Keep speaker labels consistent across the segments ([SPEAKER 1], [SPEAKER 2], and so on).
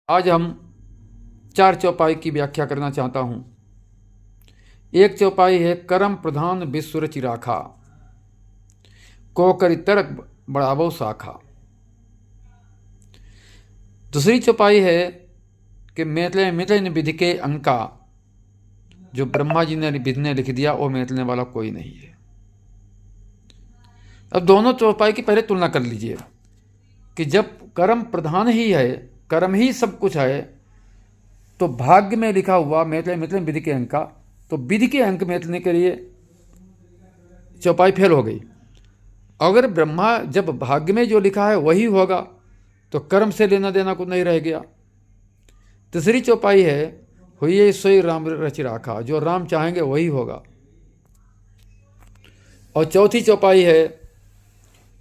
[SPEAKER 1] आज हम 4 चौपाई की व्याख्या करना चाहता हूं। एक चौपाई है कर्म प्रधान विश्व रचि राखा, को करि तर्क बढ़ावो शाखा। दूसरी चौपाई है कि मितले विधि के अंका, जो ब्रह्मा जी ने विधि ने लिख दिया वो मितलने वाला कोई नहीं है। अब दोनों चौपाई की पहले तुलना कर लीजिए कि जब कर्म प्रधान ही है, कर्म ही सब कुछ है, तो भाग्य में लिखा हुआ मितले विधि के अंक का, तो विधि के अंक मितलने के लिए चौपाई फेल हो गई। अगर ब्रह्मा जब भाग्य में जो लिखा है वही होगा तो कर्म से लेना देना कुछ नहीं रह गया। तीसरी चौपाई है हुई सोई राम रचि राखा, जो राम चाहेंगे वही होगा। और चौथी चौपाई है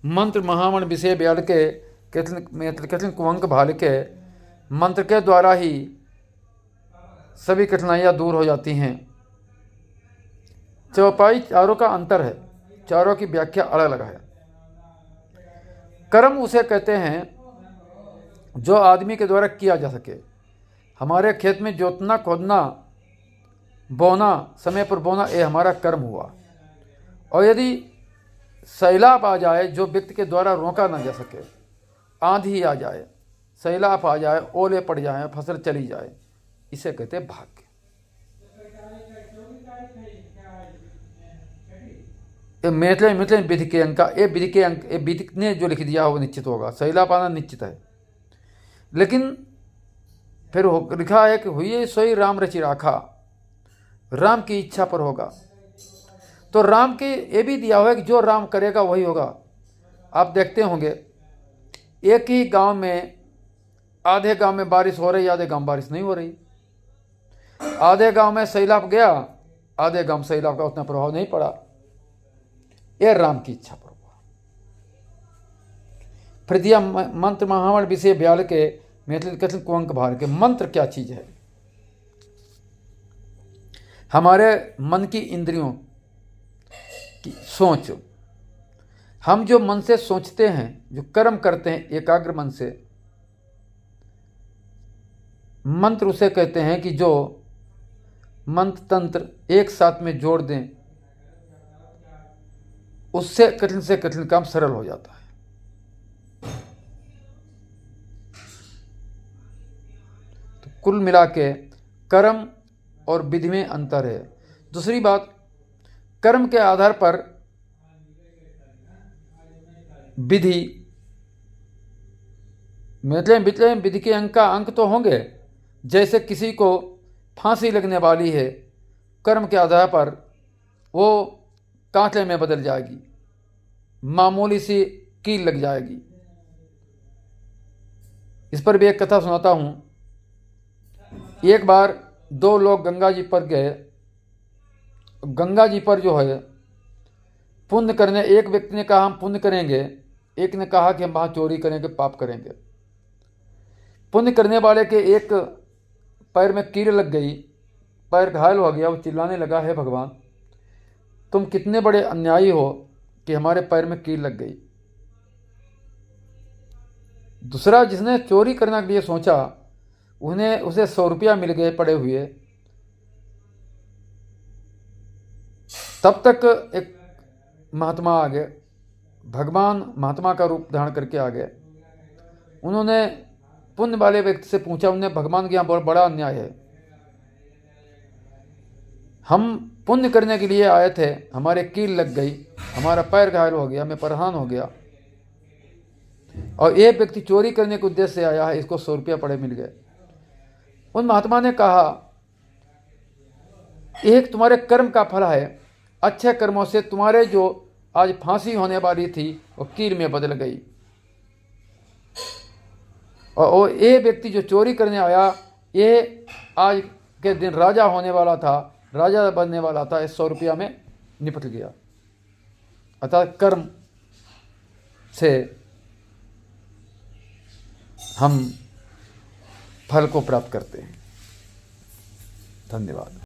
[SPEAKER 1] मंत्र महामण विषय ब्याल के कठिन कुंभक भाल के, मंत्र के द्वारा ही सभी कठिनाइयाँ दूर हो जाती हैं। चौपाई चारों का अंतर है, चारों की व्याख्या अलग अलग है। कर्म उसे कहते हैं जो आदमी के द्वारा किया जा सके। हमारे खेत में जोतना, खोदना, बोना, समय पर बोना, ये हमारा कर्म हुआ। और यदि सैलाब आ जाए जो व्यक्ति के द्वारा रोका ना जा सके, आंधी आ जाए, सैलाब आ जाए, ओले पड़ जाए, फसल चली जाए, इसे कहते हैं भाग्य। मितले विधि के अंक, ये विधि के अंक, ये विधि ने जो लिख दिया वो निश्चित होगा, सैलाब आना निश्चित है। लेकिन फिर लिखा है कि हुई सोई राम रचि राखा, राम की इच्छा पर होगा। तो राम के ये भी दिया हुआ है कि जो राम करेगा वही होगा। आप देखते होंगे एक ही गांव में, आधे गांव में बारिश हो रही, आधे गांव में बारिश नहीं हो रही। आधे गांव में सैलाब गया, आधे गांव में सैलाब का उतना प्रभाव नहीं पड़ा। यह राम की इच्छा पर हुआ। फिर दिया मंत्र महामण विषय ब्याल के कठिन कुंभक भाल के। मंत्र क्या चीज है? हमारे मन की इंद्रियों की सोच, हम जो मन से सोचते हैं, जो कर्म करते हैं एकाग्र मन से, मंत्र उसे कहते हैं कि जो मंत्र तंत्र एक साथ में जोड़ दें, उससे कठिन काम सरल हो जाता है। तो कुल मिला के कर्म और विधि में अंतर है। दूसरी बात, कर्म के आधार पर विधि, मतलब विधि के अंक तो होंगे। जैसे किसी को फांसी लगने वाली है, कर्म के आधार पर वो कांटे में बदल जाएगी, मामूली सी कील लग जाएगी। इस पर भी एक कथा सुनाता हूं। एक बार 2 लोग गंगा जी पर गए। गंगा जी पर जो है पुण्य करने, एक व्यक्ति ने कहा हम पुण्य करेंगे, एक ने कहा कि हम वहां चोरी करेंगे, पाप करेंगे। पुण्य करने वाले के एक पैर में कील लग गई, पैर घायल हो गया। वो चिल्लाने लगा, है भगवान तुम कितने बड़े अन्यायी हो कि हमारे पैर में कील लग गई। दूसरा जिसने चोरी करने के लिए सोचा, उसे 100 रुपया मिल गए पड़े हुए। तब तक एक महात्मा आ गए, भगवान महात्मा का रूप धारण करके आ गए। उन्होंने पुण्य वाले व्यक्ति से पूछा, उन्हें भगवान के यहाँ बहुत बड़ा अन्याय है, हम पुण्य करने के लिए आए थे, हमारे कील लग गई, हमारा पैर घायल हो गया, मैं परेशान हो गया, और ये व्यक्ति चोरी करने के उद्देश्य से आया है, इसको 100 रुपया पड़े मिल गए। उन महात्मा ने कहा एक तुम्हारे कर्म का फल है, अच्छे कर्मों से तुम्हारे जो आज फांसी होने वाली थी वो कील में बदल गई। और ये व्यक्ति जो चोरी करने आया, ये आज के दिन राजा होने वाला था, राजा बनने वाला था, 100 रुपया में निपट गया। अर्थात कर्म से हम फल को प्राप्त करते हैं। धन्यवाद।